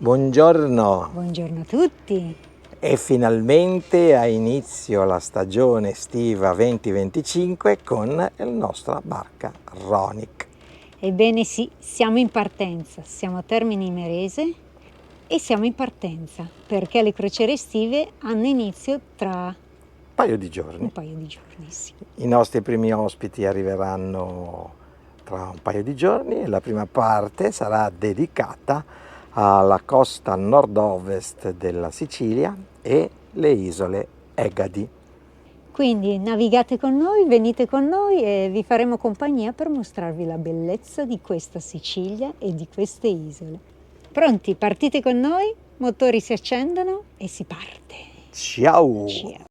Buongiorno Buongiorno a tutti. e finalmente ha inizio la stagione estiva 2025 con la nostra barca Ronic. Ebbene sì, siamo in partenza, siamo a Termini Imerese e siamo in partenza perché le crociere estive hanno inizio tra Un paio di giorni. un paio di giorni, sì. I nostri primi ospiti arriveranno tra un paio di giorni e la prima parte sarà dedicata alla costa nord-ovest della Sicilia e le isole Egadi. Quindi navigate con noi, venite con noi e vi faremo compagnia per mostrarvi la bellezza di questa Sicilia e di queste isole. Pronti? Partite con noi, motori si accendono e si parte. Ciao! Ciao.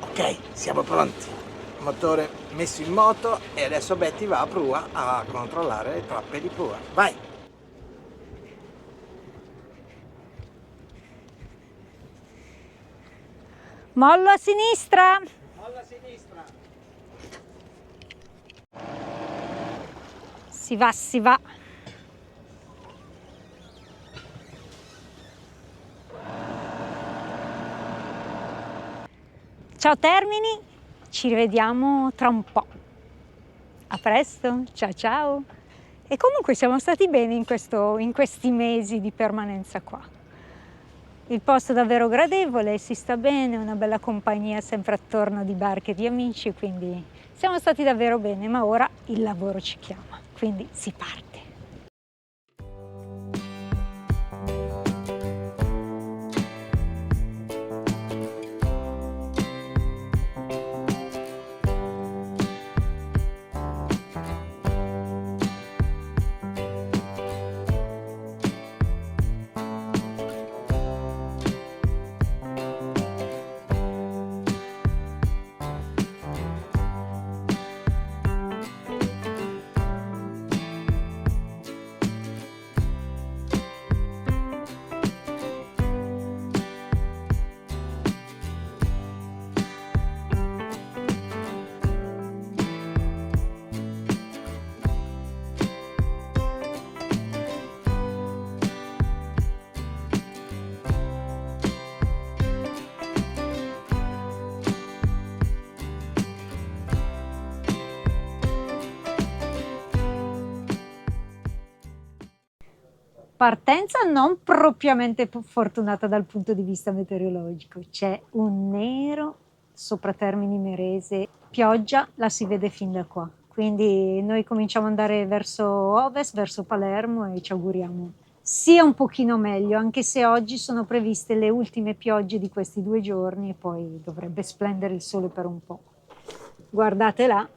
Ok, siamo pronti. Motore messo in moto e adesso Betty va a prua a controllare le trappe di prua. Vai! Mollo a sinistra! Molla a sinistra! Si va, si va. Ciao Termini, ci rivediamo tra un po'. A presto, ciao ciao. E comunque siamo stati bene in questi mesi di permanenza qua. Il posto è davvero gradevole, si sta bene, una bella compagnia sempre attorno di barche e di amici, quindi siamo stati davvero bene, ma ora il lavoro ci chiama, quindi si parte. Partenza non propriamente fortunata dal punto di vista meteorologico. C'è un nero sopra Termini Imerese, pioggia la si vede fin da qua. Quindi noi cominciamo ad andare verso ovest, verso Palermo e ci auguriamo sia un pochino meglio, anche se oggi sono previste le ultime piogge di questi 2 giorni e poi dovrebbe splendere il sole per un po'. Guardate là.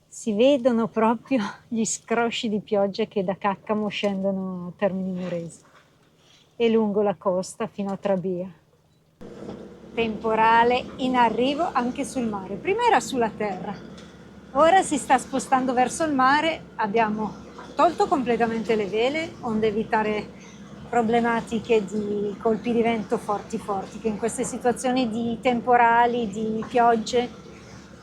Si vedono proprio gli scrosci di pioggia che da Caccamo scendono a Termini Imerese e lungo la costa fino a Trabia. Temporale in arrivo anche sul mare. Prima era sulla terra, ora si sta spostando verso il mare. Abbiamo tolto completamente le vele, onde evitare problematiche di colpi di vento forti, che in queste situazioni di temporali, di piogge,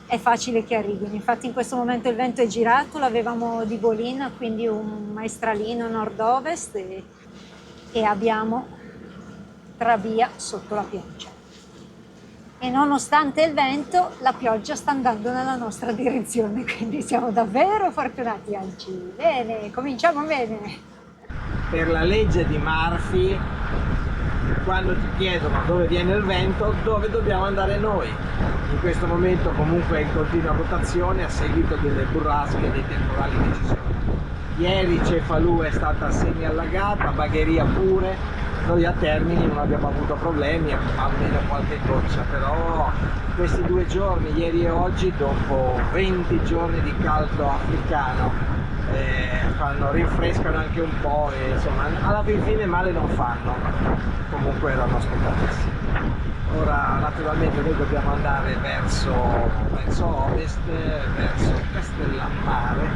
è facile che arrivino. Infatti in questo momento il vento è girato, l'avevamo di bolina, quindi un maestralino nord-ovest e abbiamo Trabia sotto la pioggia. E nonostante il vento, la pioggia sta andando nella nostra direzione, quindi siamo davvero fortunati oggi. Bene, cominciamo bene. Per la legge di Murphy, quando ti chiedono dove viene il vento, dove dobbiamo andare noi. In questo momento comunque è in continua rotazione a seguito delle burrasche e dei temporali che ci sono. Ieri Cefalù è stata semi-allagata, Bagheria pure, noi a Termini non abbiamo avuto problemi, almeno qualche goccia, però questi 2 giorni, ieri e oggi, dopo 20 giorni di caldo africano, rinfrescano anche un po' e insomma alla fine male non fanno, comunque erano aspettatissimi. Ora naturalmente noi dobbiamo andare verso ovest, verso Castellammare,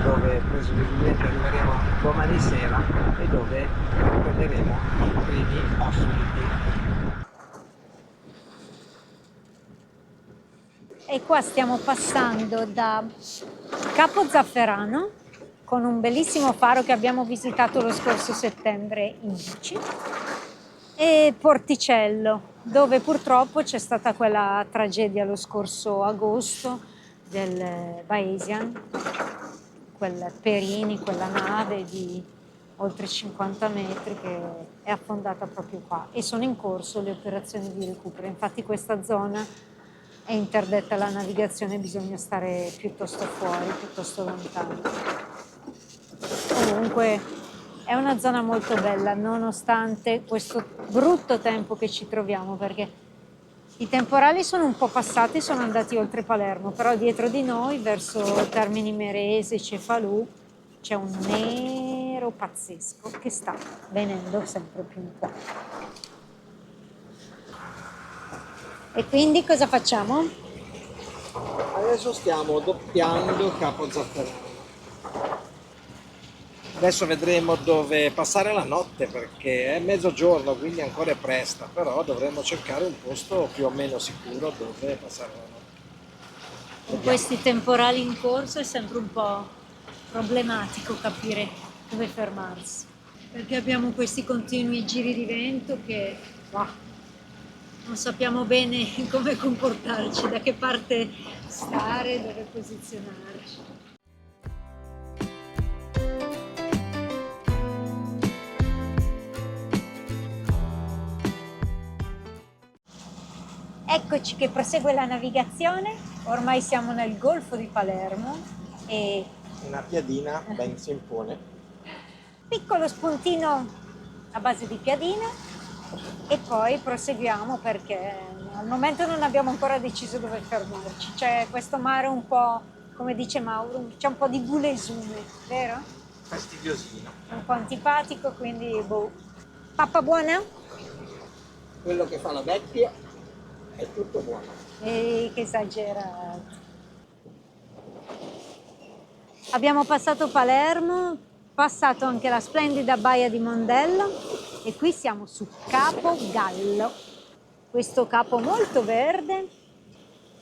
dove presumibilmente arriveremo domani sera e dove prenderemo i primi ospiti. E qua stiamo passando da Capo Zafferano, con un bellissimo faro che abbiamo visitato lo scorso settembre in bici, e Porticello, dove purtroppo c'è stata quella tragedia lo scorso agosto del Baesian, quel Perini, quella nave di oltre 50 metri che è affondata proprio qua, e sono in corso le operazioni di recupero. Infatti questa zona è interdetta alla navigazione, bisogna stare piuttosto fuori, piuttosto lontano. Comunque è una zona molto bella, nonostante questo brutto tempo che ci troviamo, perché i temporali sono un po' passati, sono andati oltre Palermo, però dietro di noi, verso Termini Imerese, Cefalù, c'è un nero pazzesco che sta venendo sempre più in qua. E quindi cosa facciamo? Adesso stiamo doppiando Capo Zafferano. Adesso vedremo dove passare la notte, perché è mezzogiorno, quindi ancora è presta, però dovremmo cercare un posto più o meno sicuro dove passare la notte. Con questi temporali in corso è sempre un po' problematico capire dove fermarsi, perché abbiamo questi continui giri di vento che non sappiamo bene come comportarci, da che parte stare, dove posizionarci. Eccoci che prosegue la navigazione, ormai siamo nel Golfo di Palermo e Una piadina ben si impone. piccolo spuntino a base di piadina e poi proseguiamo perché al momento non abbiamo ancora deciso dove fermarci. C'è questo mare un po', come dice Mauro, c'è un po' di bulesume, vero? Fastidiosino. Un po' antipatico, quindi boh. Pappa buona? Quello che fa la vecchia è tutto buono. Ehi, che esagerato. Abbiamo passato Palermo, passato anche la splendida baia di Mondello e qui siamo su Capo Gallo. Questo capo molto verde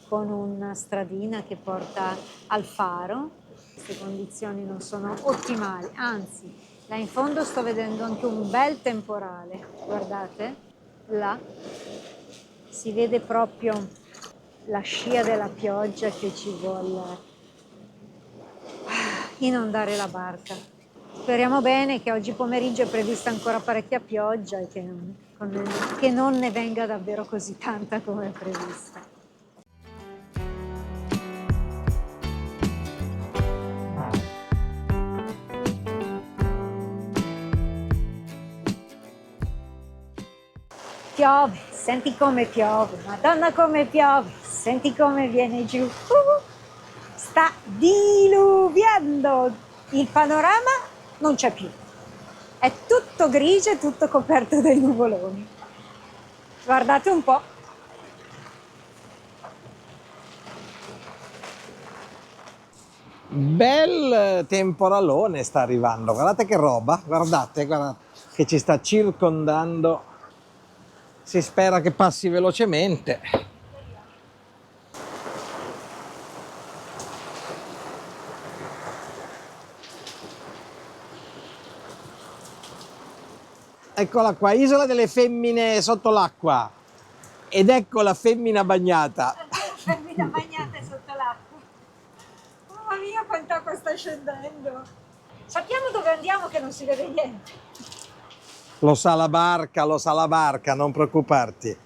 con una stradina che porta al faro. Queste condizioni non sono ottimali, anzi, là in fondo sto vedendo anche un bel temporale. Guardate, là si vede proprio la scia della pioggia che ci vuole inondare la barca. Speriamo bene che oggi pomeriggio è prevista ancora parecchia pioggia e che non ne venga davvero così tanta come è prevista. Piove, senti come piove, Madonna come piove, senti come viene giù. Sta diluviando, il panorama non c'è più, è tutto grigio e tutto coperto dai nuvoloni. Guardate un po'. Bel temporalone sta arrivando, guardate che roba, guardate che ci sta circondando. Si spera che passi velocemente. Eccola qua, Isola delle Femmine sotto l'acqua. Ed ecco la femmina bagnata. Femmina bagnata sotto l'acqua. Mamma mia, quant'acqua sta scendendo. Sappiamo dove andiamo che non si vede niente. Lo sa la barca, non preoccuparti.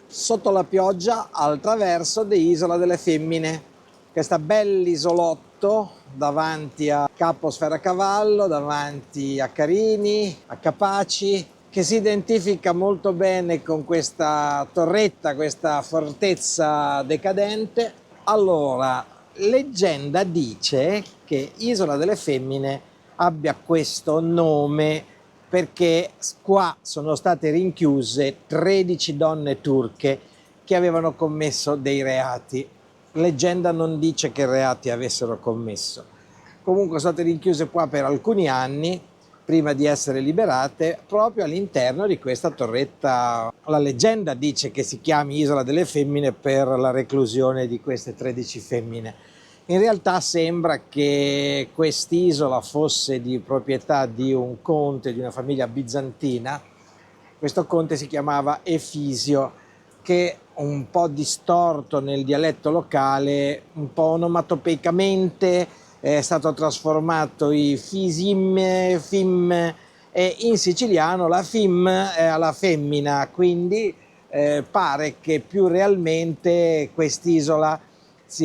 Sotto la pioggia, al traverso di Isola delle Femmine. Questo bell'isolotto davanti a Capo Sferacavallo, davanti a Carini, a Capaci, che si identifica molto bene con questa torretta, questa fortezza decadente. Allora, leggenda dice che Isola delle Femmine abbia questo nome perché qua sono state rinchiuse 13 donne turche che avevano commesso dei reati. Leggenda non dice che reati avessero commesso. Comunque sono state rinchiuse qua per alcuni anni prima di essere liberate, proprio all'interno di questa torretta. La leggenda dice che si chiami Isola delle Femmine per la reclusione di queste 13 femmine. In realtà sembra che quest'isola fosse di proprietà di un conte di una famiglia bizantina. Questo conte si chiamava Efisio, che un po' distorto nel dialetto locale, un po' onomatopeicamente è stato trasformato i fisim, fim, e in siciliano la fim è alla femmina, quindi pare che più realmente quest'isola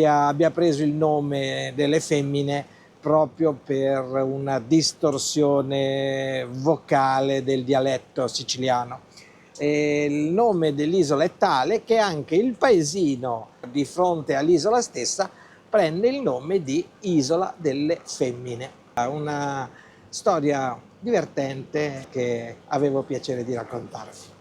abbia preso il nome delle femmine proprio per una distorsione vocale del dialetto siciliano. E il nome dell'isola è tale che anche il paesino di fronte all'isola stessa prende il nome di Isola delle Femmine. Una storia divertente che avevo piacere di raccontarvi.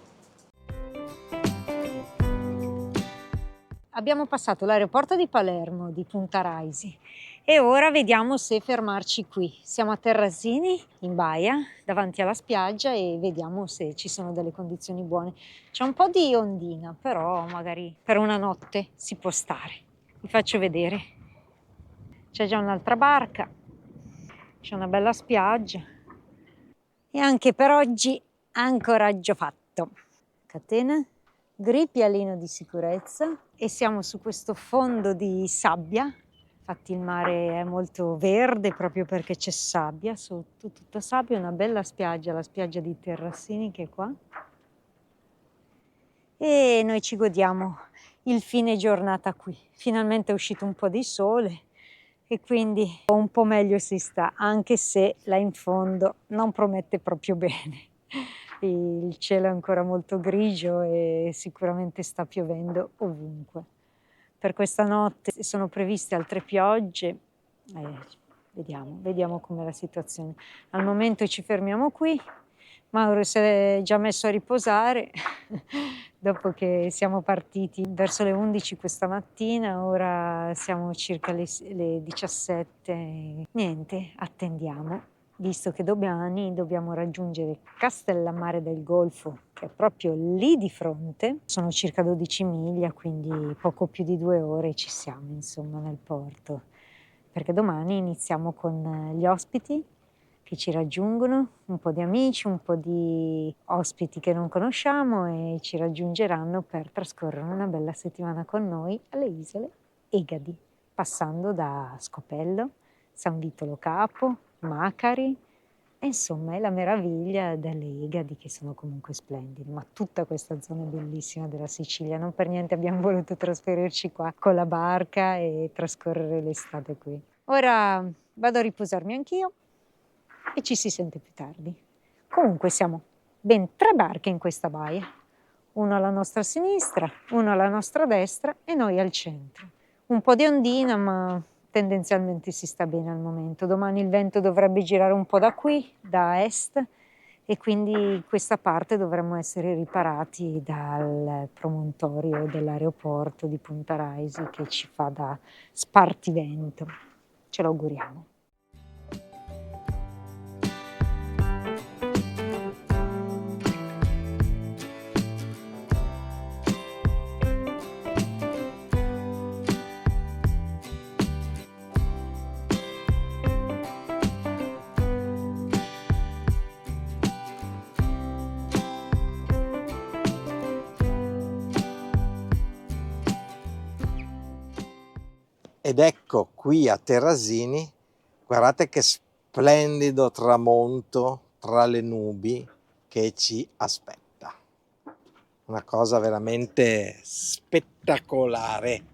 Abbiamo passato l'aeroporto di Palermo, di Punta Raisi, e ora vediamo se fermarci qui. Siamo a Terrasini, in baia, davanti alla spiaggia, e vediamo se ci sono delle condizioni buone. C'è un po' di ondina, però magari per una notte si può stare. Vi faccio vedere. C'è già un'altra barca, c'è una bella spiaggia e anche per oggi ancoraggio fatto. Catena, gripialino di sicurezza, e siamo su questo fondo di sabbia. Infatti il mare è molto verde proprio perché c'è sabbia sotto, tutta sabbia, una bella spiaggia, la spiaggia di Terrasini che è qua. E noi ci godiamo il fine giornata qui. Finalmente è uscito un po' di sole e quindi un po' meglio si sta, anche se là in fondo non promette proprio bene. Il cielo è ancora molto grigio e sicuramente sta piovendo ovunque. Per questa notte sono previste altre piogge. Vediamo com'è la situazione. Al momento ci fermiamo qui. Mauro si è già messo a riposare dopo che siamo partiti verso le 11 questa mattina. Ora siamo circa le 17. Niente, attendiamo, visto che domani dobbiamo raggiungere Castellammare del Golfo, che è proprio lì di fronte. Sono circa 12 miglia, quindi poco più di 2 ore ci siamo, insomma, nel porto. Perché domani iniziamo con gli ospiti che ci raggiungono, un po' di amici, un po' di ospiti che non conosciamo, e ci raggiungeranno per trascorrere una bella settimana con noi alle isole Egadi, passando da Scopello, San Vitolo Capo, Macari, e insomma è la meraviglia delle Egadi, che sono comunque splendide. Ma tutta questa zona è bellissima della Sicilia, non per niente abbiamo voluto trasferirci qua con la barca e trascorrere l'estate qui. Ora vado a riposarmi anch'io e ci si sente più tardi. Comunque siamo ben 3 barche in questa baia, uno alla nostra sinistra, uno alla nostra destra e noi al centro. Un po' di ondina, ma tendenzialmente si sta bene al momento. Domani il vento dovrebbe girare un po' da qui, da est, e quindi questa parte dovremmo essere riparati dal promontorio dell'aeroporto di Punta Raisi, che ci fa da spartivento. Ce lo auguriamo. Ed ecco qui a Terrasini, guardate che splendido tramonto tra le nubi che ci aspetta. Una cosa veramente spettacolare.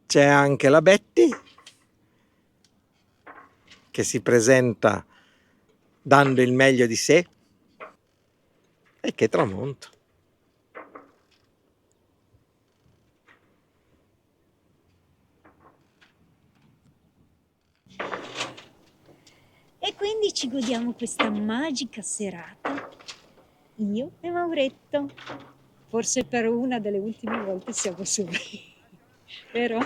C'è anche la Betty che si presenta dando il meglio di sé. E che tramonto! E quindi ci godiamo questa magica serata, io e Mauretto. Forse per una delle ultime volte siamo soli, vero?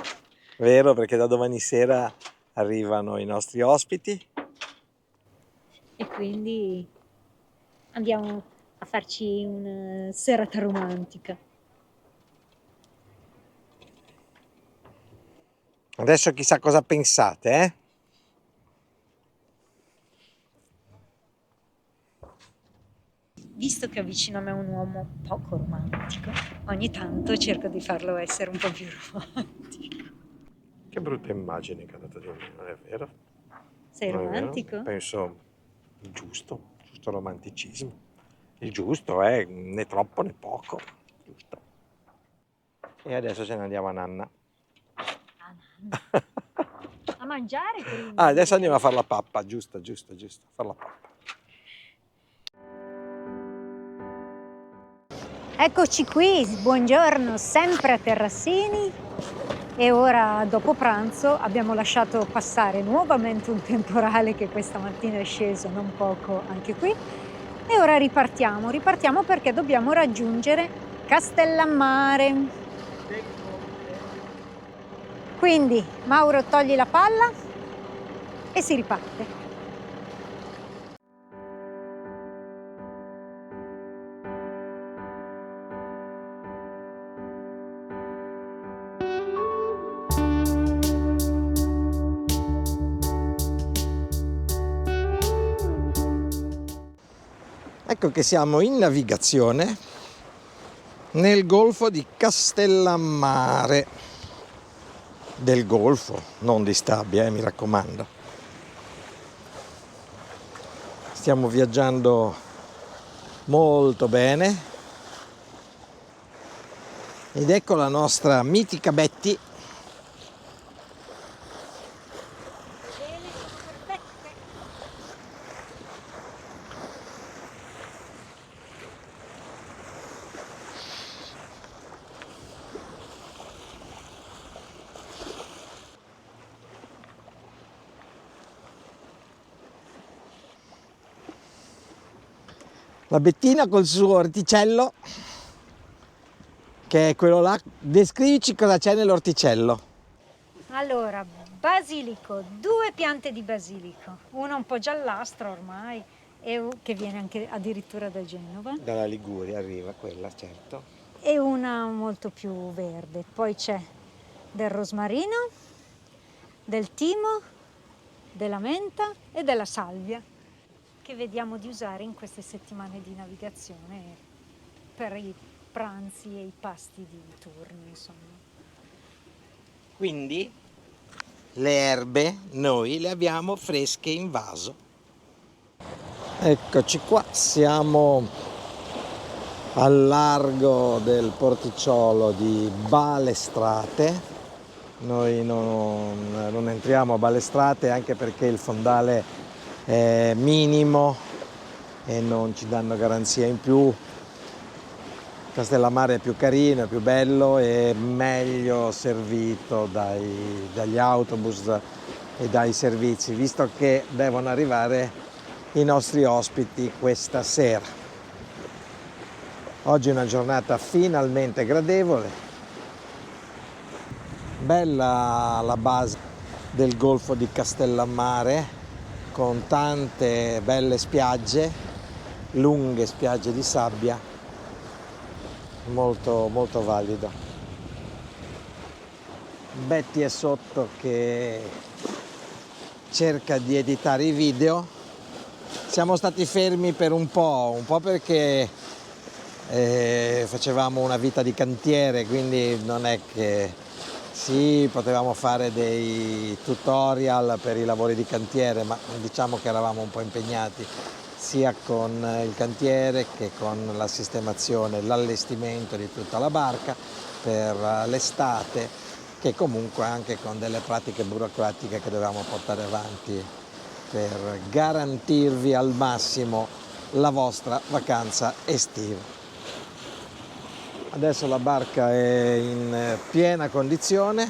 Vero, perché da domani sera arrivano i nostri ospiti quindi andiamo a farci una serata romantica. Adesso chissà cosa pensate, eh? Visto che avvicino a me un uomo poco romantico, ogni tanto cerco di farlo essere un po' più romantico. Che brutta immagine che ha dato di me, non è vero? Sei Non è vero? romantico? Penso il giusto romanticismo. Il giusto, né troppo né poco. Giusto. E adesso ce ne andiamo a Nanna. A mangiare prima. Ah, adesso andiamo a fare la pappa, giusto, fare la pappa. Eccoci qui, buongiorno, sempre a Terrassini e ora dopo pranzo abbiamo lasciato passare nuovamente un temporale che questa mattina è sceso non poco anche qui e ora ripartiamo perché dobbiamo raggiungere Castellammare. Quindi Mauro togli la palla e si riparte. Ecco che siamo in navigazione nel golfo di Castellammare, del golfo, non di Stabia, mi raccomando. Stiamo viaggiando molto bene ed ecco la nostra mitica Betty. La Bettina col suo orticello, che è quello là. Descrivici cosa c'è nell'orticello. Allora, basilico, 2 piante di basilico, una un po' giallastra ormai e che viene anche addirittura da Genova Dalla Liguria arriva quella, certo. e una molto più verde. Poi c'è del rosmarino, del timo, della menta e della salvia che vediamo di usare in queste settimane di navigazione per i pranzi e i pasti di turno, insomma. Quindi le erbe noi le abbiamo fresche in vaso. Eccoci qua, siamo al largo del porticciolo di Balestrate. Noi non entriamo a Balestrate anche perché il fondale è minimo e non ci danno garanzia in più. Castellammare è più carino, è più bello e meglio servito dagli autobus e dai servizi, visto che devono arrivare i nostri ospiti questa sera. Oggi è una giornata finalmente gradevole, bella la base del golfo di Castellammare con tante belle spiagge, lunghe spiagge di sabbia. Molto molto valido. Betty è sotto che cerca di editare i video. Siamo stati fermi per un po' perché facevamo una vita di cantiere, quindi non è che sì, potevamo fare dei tutorial per i lavori di cantiere, ma diciamo che eravamo un po' impegnati sia con il cantiere che con la sistemazione, l'allestimento di tutta la barca per l'estate, che comunque anche con delle pratiche burocratiche che dovevamo portare avanti per garantirvi al massimo la vostra vacanza estiva. Adesso la barca è in piena condizione,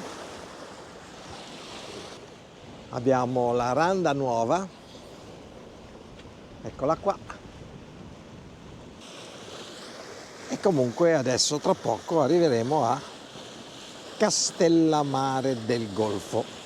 abbiamo la randa nuova. Eccola qua. E comunque adesso tra poco arriveremo a Castellammare del Golfo.